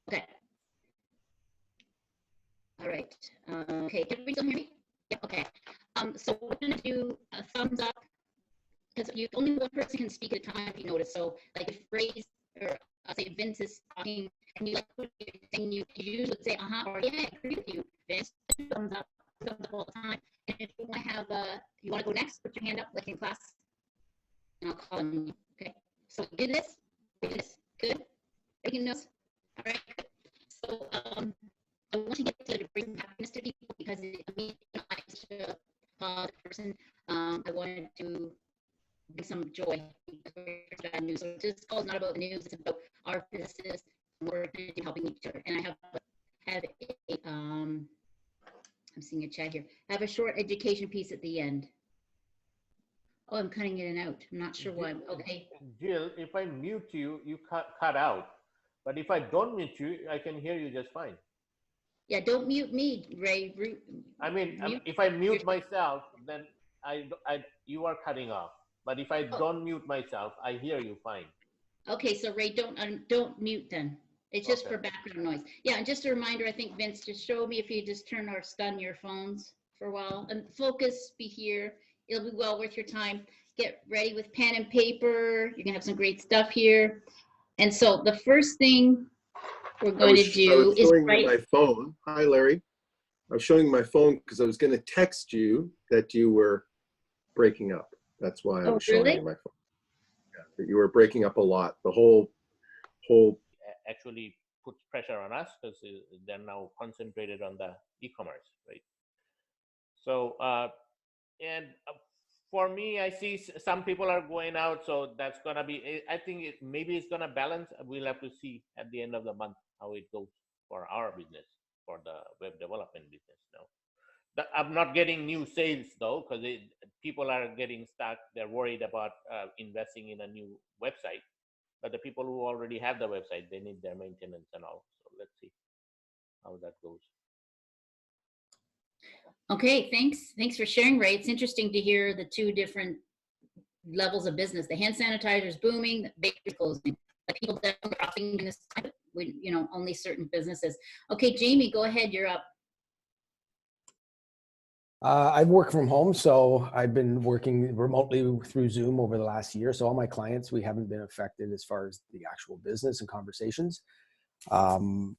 Okay. All right. Okay, can we still hear me? Yep, okay. So we're gonna do a thumbs up, because only one person can speak at a time, if you notice. So like if Ray's, or say Vince is talking, and you like put your thing, you usually would say, or yeah, I agree with you, Vince. Thumbs up all the time. And if you want to have, you want to go next, put your hand up like in class, and I'll call on you. Okay. So do this. Good. Taking notes. All right. So I want to get to bring happiness to people, because I'm such a positive person. I wanted to bring some joy, because we're bad news. So this call is not about the news; it's about our businesses and we're helping each other. And I have a I'm seeing a chat here. I have a short education piece at the end. Oh, I'm cutting in and out. I'm not sure why. Okay. Jill, if I mute you, you cut out. But if I don't mute you, I can hear you just fine. Yeah, don't mute me, Ray. I mean, if I mute myself, then you are cutting off. But if I don't mute myself, I hear you fine. Okay, so Ray, don't mute then. It's just for background noise. Yeah, and just a reminder, I think Vince just showed me, if you just turn or stun your phones for a while and focus, be here. It'll be well worth your time. Get ready with pen and paper. You're gonna have some great stuff here. And so the first thing we're going to do is write. My phone. Hi, Larry. I was showing my phone because I was going to text you that you were breaking up. That's why I was showing you my phone. Yeah, that you were breaking up a lot. The whole actually puts pressure on us, because they're now concentrated on the e-commerce, right? So for me, I see some people are going out, so that's gonna be. I think maybe it's gonna balance. We'll have to see at the end of the month how it goes for our business, for the web development business. Now, I'm not getting new sales though, because people are getting stuck. They're worried about investing in a new website. But the people who already have the website, they need their maintenance and all. So let's see how that goes. Okay, thanks for sharing, Ray. It's interesting to hear the two different levels of business. The hand sanitizer is booming, the bakery's closing. The people that are dropping in this time, only certain businesses. Okay, Jamie, go ahead, you're up. I've worked from home, so I've been working remotely through Zoom over the last year. So all my clients, we haven't been affected as far as the actual business and conversations. What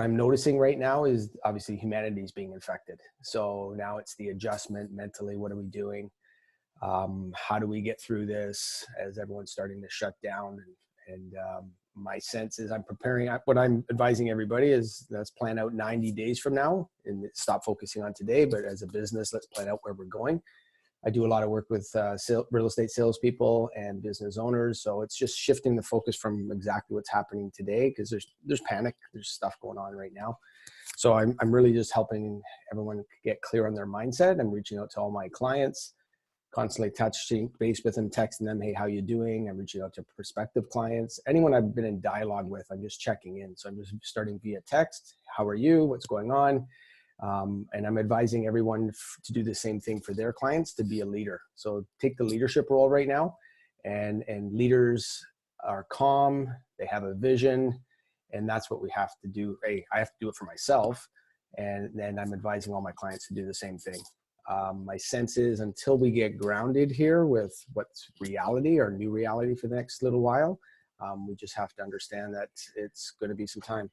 I'm noticing right now is obviously humanity is being infected. So now it's the adjustment mentally. What are we doing? How do we get through this as everyone's starting to shut down? And my sense is I'm preparing. What I'm advising everybody is, let's plan out 90 days from now and stop focusing on today. But as a business, let's plan out where we're going. I do a lot of work with real estate salespeople and business owners. So it's just shifting the focus from exactly what's happening today, because there's panic, there's stuff going on right now. So I'm really just helping everyone get clear on their mindset. I'm reaching out to all my clients, constantly touching base with them, texting them, hey, how you doing? I'm reaching out to prospective clients. Anyone I've been in dialogue with, I'm just checking in. So I'm just starting via text. How are you? What's going on? And I'm advising everyone to do the same thing for their clients, to be a leader. So take the leadership role right now. And leaders are calm. They have a vision. And that's what we have to do. Hey, I have to do it for myself. And then I'm advising all my clients to do the same thing. My sense is, until we get grounded here with what's reality or new reality for the next little while, we just have to understand that it's going to be some time.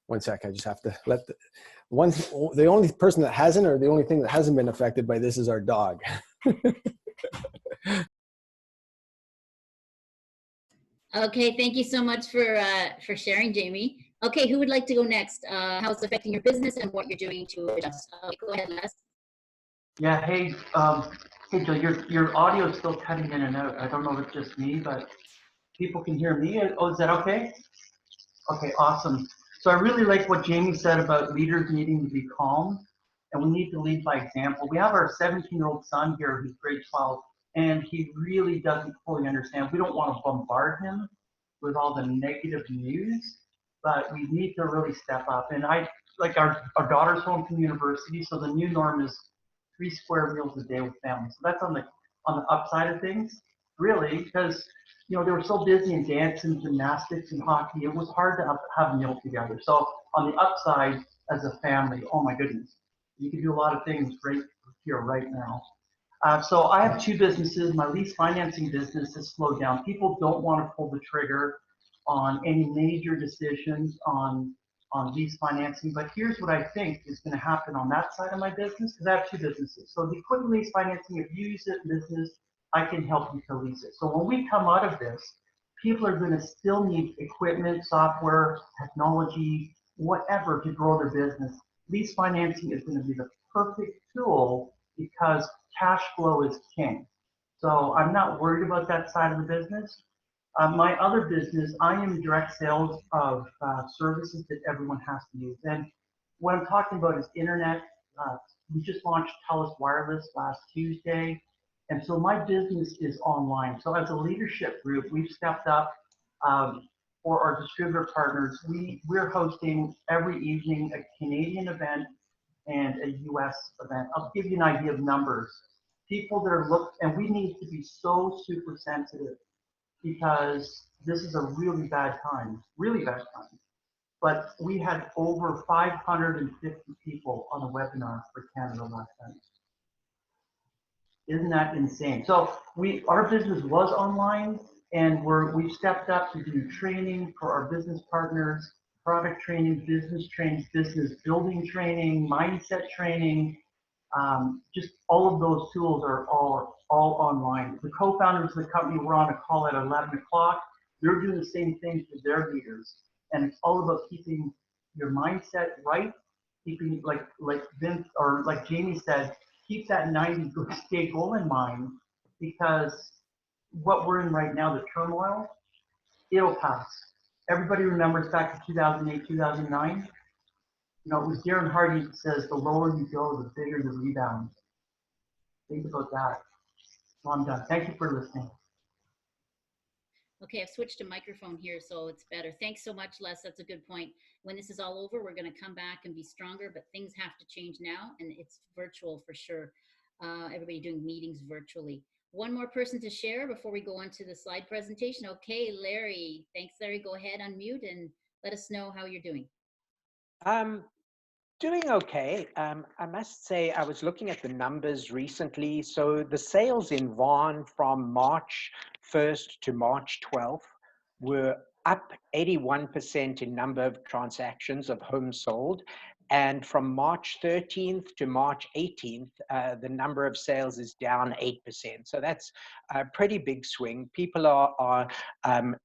One sec, I just have to let the only person that hasn't, or the only thing that hasn't been affected by this, is our dog. Okay, thank you so much for sharing, Jamie. Okay, who would like to go next? How it's affecting your business and what you're doing to adjust. Go ahead, Les. Yeah, hey Joe, your audio is still cutting in and out. I don't know if it's just me, but people can hear me. Oh, is that okay? Okay, awesome. So I really like what Jamie said about leaders needing to be calm, and we need to lead by example. We have our 17-year-old son here who's grade 12, and he really doesn't fully understand. We don't want to bombard him with all the negative news, but we need to really step up. And our daughter's home from university, so the new norm is 3 square meals a day with family. So that's on the upside of things. really, because they were so busy in dance and gymnastics and hockey. It was hard to have a meal together. So on the upside, as a family, oh my goodness, you can do a lot of things right here, right now. So I have two businesses. My lease financing business has slowed down. People don't want to pull the trigger on any major decisions on lease financing. But here's what I think is going to happen on that side of my business, because I have two businesses. So the equipment lease financing, if you use it in business, I can help you to lease it. So when we come out of this, people are going to still need equipment, software, technology, whatever to grow their business. Lease financing is going to be the perfect tool because cash flow is king. So I'm not worried about that side of the business. My other business, I am direct sales of services that everyone has to use. And what I'm talking about is internet. We just launched TELUS Wireless last Tuesday. And so my business is online. So as a leadership group, we've stepped up for our distributor partners. We're hosting every evening a Canadian event and a US event. I'll give you an idea of numbers. People that are and we need to be so super sensitive because this is a really bad time, really bad time. But we had over 550 people on a webinar for Canada last night. Isn't that insane? So our business was online, and we've stepped up to do training for our business partners, product training, business building training, mindset training. Just all of those tools are all online. The co-founders of the company were on a call at 11 o'clock. They're doing the same thing for their leaders. And it's all about keeping your mindset right, keeping like Vince or like Jamie said, keep that 90-day goal in mind, because what we're in right now, the turmoil, it'll pass. Everybody remembers back to 2008, 2009. It was Darren Hardy that says, the lower you go, the bigger the rebound. Think about that. So I'm done. Thank you for listening. Okay, I've switched to microphone here, so it's better. Thanks so much, Les. That's a good point. When this is all over, we're going to come back and be stronger, but things have to change now, and it's virtual for sure. Everybody doing meetings virtually. One more person to share before we go on to the slide presentation. Okay, Larry. Thanks, Larry. Go ahead, unmute, and let us know how you're doing. Doing okay. I must say, I was looking at the numbers recently. So the sales in Vaughan from March 1st to March 12th were up 81% in number of transactions of homes sold. And from March 13th to March 18th, the number of sales is down 8%. So that's a pretty big swing. People are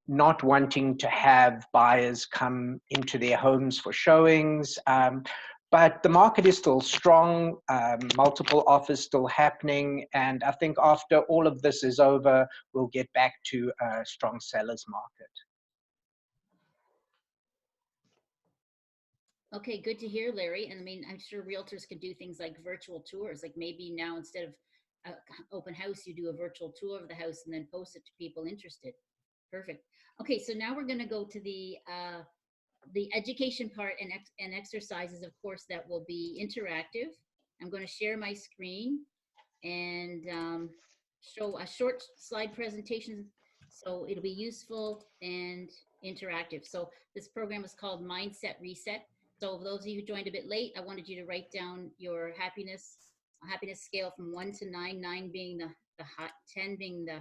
not wanting to have buyers come into their homes for showings. But the market is still strong, multiple offers still happening, and I think after all of this is over, we'll get back to a strong seller's market. Okay, good to hear, Larry. And I mean, I'm sure realtors could do things like virtual tours, like maybe now instead of open house, you do a virtual tour of the house and then post it to people interested. Perfect. Okay, so now we're going to go to the education part and exercises, of course, that will be interactive. I'm going to share my screen and show a short slide presentation, so it'll be useful and interactive. So this program is called Mindset Reset. So those of you who joined a bit late, I wanted you to write down your happiness scale from 1 to 9, 9 being the 10 being the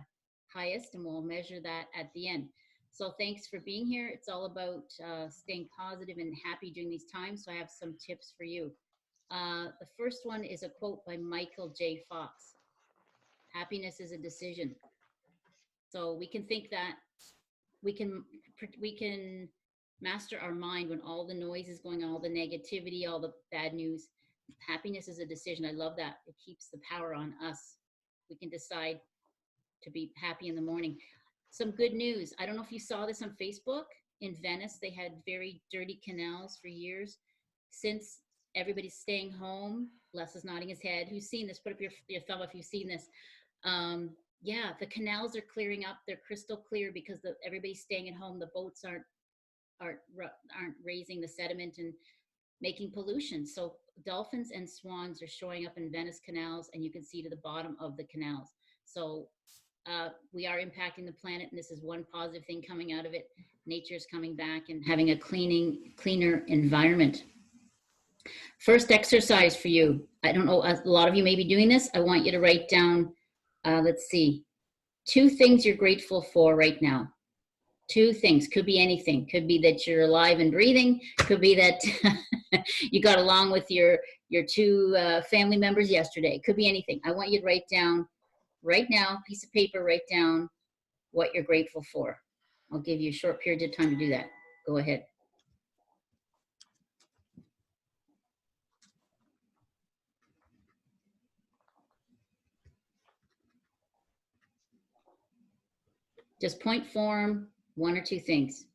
highest, and we'll measure that at the end. So thanks for being here. It's all about staying positive and happy during these times. So I have some tips for you. The first one is a quote by Michael J. Fox. Happiness is a decision. So we can think that we can master our mind when all the noise is going on, all the negativity, all the bad news. Happiness is a decision. I love that. It keeps the power on us. We can decide to be happy in the morning. Some good news. I don't know if you saw this on Facebook. In Venice, they had very dirty canals for years. Since everybody's staying home, Les is nodding his head. Who's seen this? Put up your thumb if you've seen this. Yeah, the canals are clearing up. They're crystal clear because everybody's staying at home. The boats aren't raising the sediment and making pollution. So dolphins and swans are showing up in Venice canals, and you can see to the bottom of the canals. So we are impacting the planet, and this is one positive thing coming out of it. Nature's coming back and having a cleaner environment. First exercise for you. I don't know, a lot of you may be doing this. I want you to write down, let's see, 2 things you're grateful for right now. 2 things, could be anything. Could be that you're alive and breathing. Could be that you got along with your 2 family members yesterday. Could be anything. I want you to write down right now, piece of paper, write down what you're grateful for. I'll give you a short period of time to do that. Go ahead. Just point form, 1 or 2 things.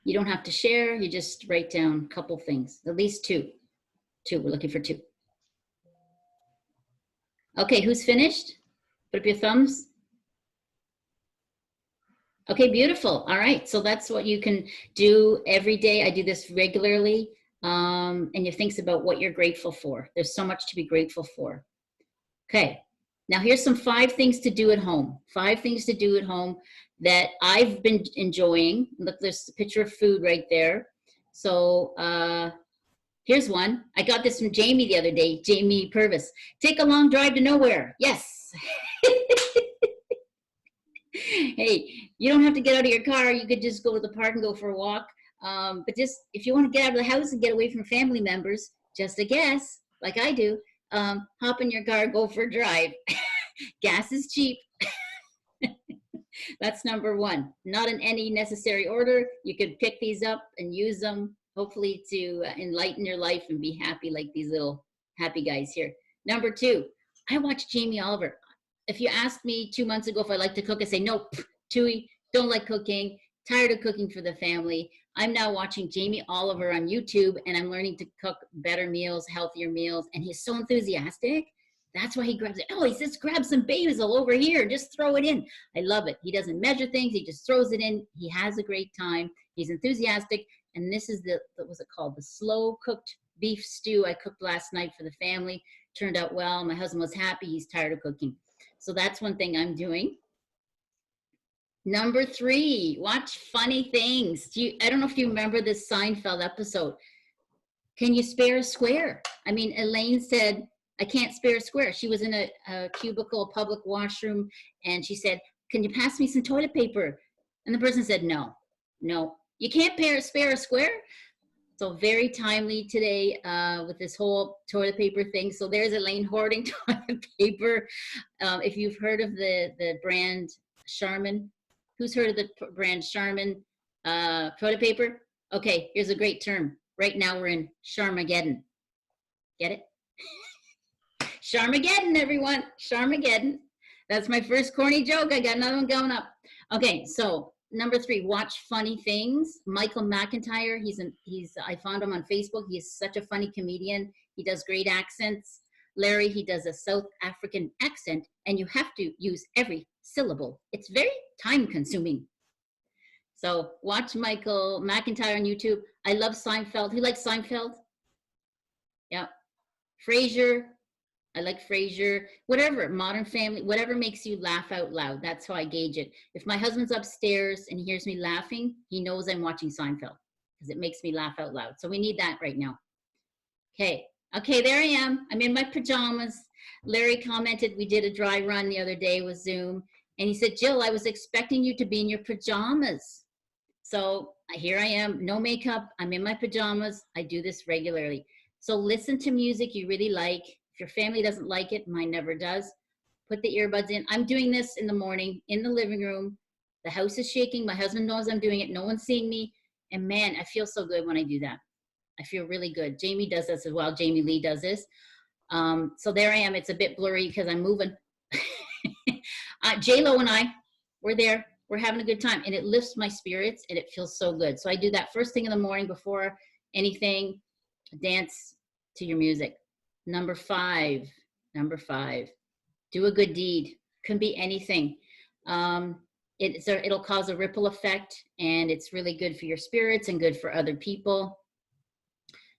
You don't have to share, you just write down a couple things, at least 2. 2, we're looking for 2. Okay, who's finished? Put up your thumbs. Okay, beautiful. All right, so that's what you can do every day. I do this regularly, and you think about what you're grateful for. There's so much to be grateful for. Okay, now here's some 5 things to do at home. 5 things to do at home that I've been enjoying. Look, there's a picture of food right there. So here's one. I got this from Jamie the other day, Jamie Purvis. Take a long drive to nowhere. Yes. Hey, you don't have to get out of your car. You could just go to the park and go for a walk. But just if you want to get out of the house and get away from family members, just a guess, like I do, hop in your car, go for a drive. Gas is cheap. That's number 1. Not in any necessary order. You could pick these up and use them, hopefully to enlighten your life and be happy like these little happy guys here. Number 2, I watch Jamie Oliver. If you asked me 2 months ago if I like to cook, I say, nope, Tui, don't like cooking, tired of cooking for the family. I'm now watching Jamie Oliver on YouTube, and I'm learning to cook better meals, healthier meals, and he's so enthusiastic. That's why he grabs it. Oh, he says, grab some basil over here, just throw it in. I love it. He doesn't measure things, he just throws it in. He has a great time. He's enthusiastic, and this is what was it called? The slow cooked beef stew I cooked last night for the family. Turned out well. My husband was happy. He's tired of cooking. So that's one thing I'm doing. Number 3, watch funny things. I don't know if you remember this Seinfeld episode. Can you spare a square? I mean, Elaine said, I can't spare a square. She was in a cubicle, a public washroom, and she said, can you pass me some toilet paper? And the person said, no, you can't spare a square. So very timely today with this whole toilet paper thing. So there's Elaine hoarding toilet paper. If you've heard of the brand Charmin, who's heard of the brand Charmin toilet paper? Okay, here's a great term. Right now we're in Charmageddon. Get it? Charmageddon, everyone. Charmageddon. That's my first corny joke. I got another one going up. Okay, so number 3, watch funny things. Michael McIntyre, I found him on Facebook. He is such a funny comedian. He does great accents. Larry, he does a South African accent, and you have to use every syllable. It's very time consuming. So watch Michael McIntyre on YouTube. I love Seinfeld. Who likes Seinfeld? Yeah. Frasier. I like Frasier, whatever, Modern Family, whatever makes you laugh out loud. That's how I gauge it. If my husband's upstairs and he hears me laughing, he knows I'm watching Seinfeld because it makes me laugh out loud. So we need that right now. Okay, there I am. I'm in my pajamas. Larry commented we did a dry run the other day with Zoom. And he said, Jill, I was expecting you to be in your pajamas. So here I am, no makeup. I'm in my pajamas. I do this regularly. So listen to music you really like. If your family doesn't like it, mine never does, put the earbuds in. I'm doing this in the morning in the living room. The house is shaking. My husband knows I'm doing it. No one's seeing me. And man, I feel so good when I do that. I feel really good. Jamie does this as well. Jamie Lee does this. So there I am. It's a bit blurry because I'm moving. J-Lo and I, we're there. We're having a good time. And it lifts my spirits and it feels so good. So I do that first thing in the morning before anything. Dance to your music. Number five, do a good deed. Can be anything. it'll cause a ripple effect, and it's really good for your spirits and good for other people.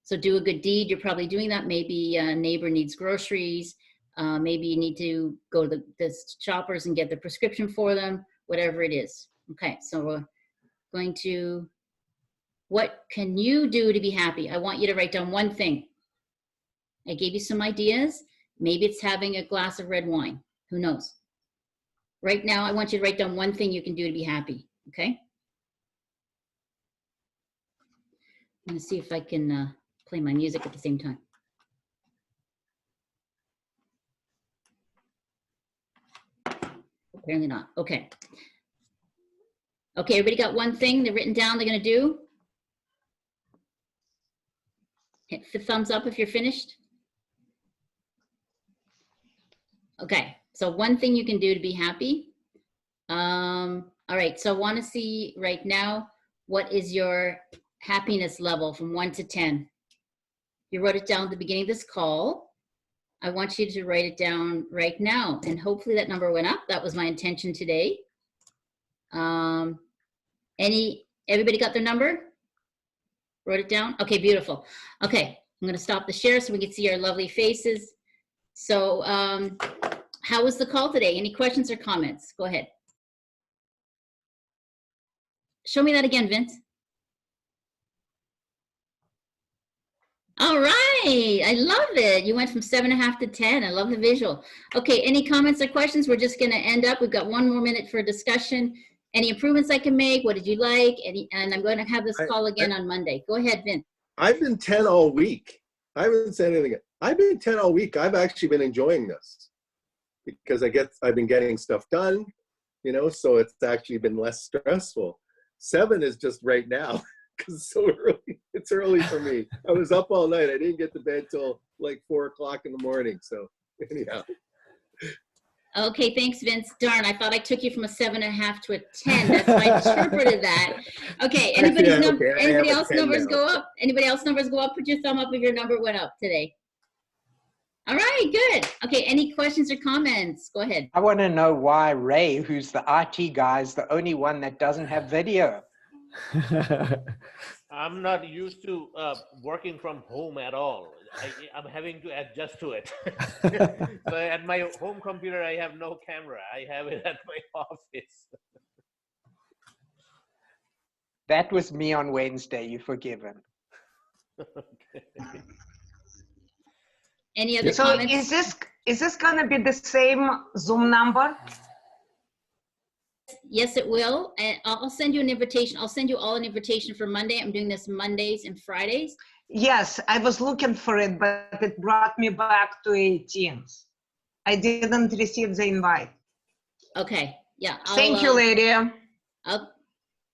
So do a good deed. You're probably doing that. Maybe a neighbor needs groceries. Maybe you need to go to the shoppers and get the prescription for them, whatever it is. Okay, so we're going to, what can you do to be happy? I want you to write down one thing. I gave you some ideas. Maybe it's having a glass of red wine. Who knows? Right now, I want you to write down one thing you can do to be happy, okay? I'm gonna see if I can play my music at the same time. Apparently not, okay. Okay, everybody got one thing they're written down they're gonna do? Hit the thumbs up if you're finished. Okay, so one thing you can do to be happy. All right, so I want to see right now, what is your happiness level from 1 to 10? You wrote it down at the beginning of this call. I want you to write it down right now, and hopefully that number went up. That was my intention today. Everybody got their number? Wrote it down? Okay, beautiful. Okay, I'm gonna stop the share so we can see our lovely faces. So how was the call today? Any questions or comments? Go ahead. Show me that again, Vince. All right, I love it. You went from 7.5 to 10. I love the visual. Okay, any comments or questions? We're just gonna end up. We've got 1 more minute for discussion. Any improvements I can make? What did you like? And I'm going to have this call again on Monday. Go ahead, Vince. I've been 10 all week. I haven't said anything. I've been 10 all week. I've actually been enjoying this because I've been getting stuff done, you know, so it's actually been less stressful. 7 is just right now because it's so early. It's early for me. I was up all night. I didn't get to bed till like 4 o'clock in the morning. So anyhow. Okay, thanks, Vince. Darn, I thought I took you from a 7.5 to a 10. That's how I interpreted that. Okay, anybody else numbers go up? Anybody else numbers go up? Put your thumb up if your number went up today. All right, good. Okay, any questions or comments? Go ahead. I want to know why Ray, who's the IT guy, is the only one that doesn't have video. I'm not used to working from home at all. I'm having to adjust to it. So at my home computer, I have no camera. I have it at my office. That was me on Wednesday. You're forgiven. Okay. Any other So comments? is this going to be the same Zoom number? Yes, it will. And I'll send you an invitation. I'll send you all an invitation for Monday. I'm doing this Mondays and Fridays. Yes, I was looking for it, but it brought me back to 18th. I didn't receive the invite. Okay, yeah. Thank you, lady.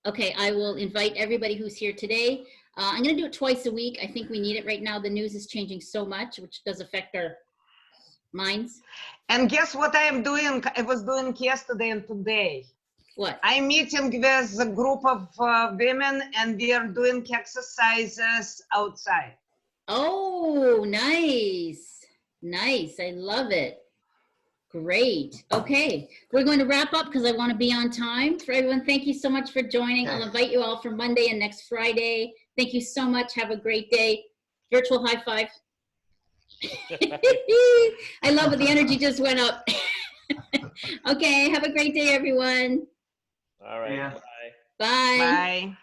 Okay, I will invite everybody who's here today. I'm gonna do it twice a week. I think we need it right now. The news is changing so much, which does affect our minds. And guess what I am doing? I was doing yesterday and today. What? I'm meeting with a group of women and we are doing exercises outside. Oh, nice. Nice. I love it. Great. Okay. We're going to wrap up because I want to be on time. For everyone, thank you so much for joining. I'll invite you all for Monday and next Friday. Thank you so much. Have a great day. Virtual high five. I love it. The energy just went up. Okay. Have a great day, everyone. All right. Yeah. Bye. Bye. Bye.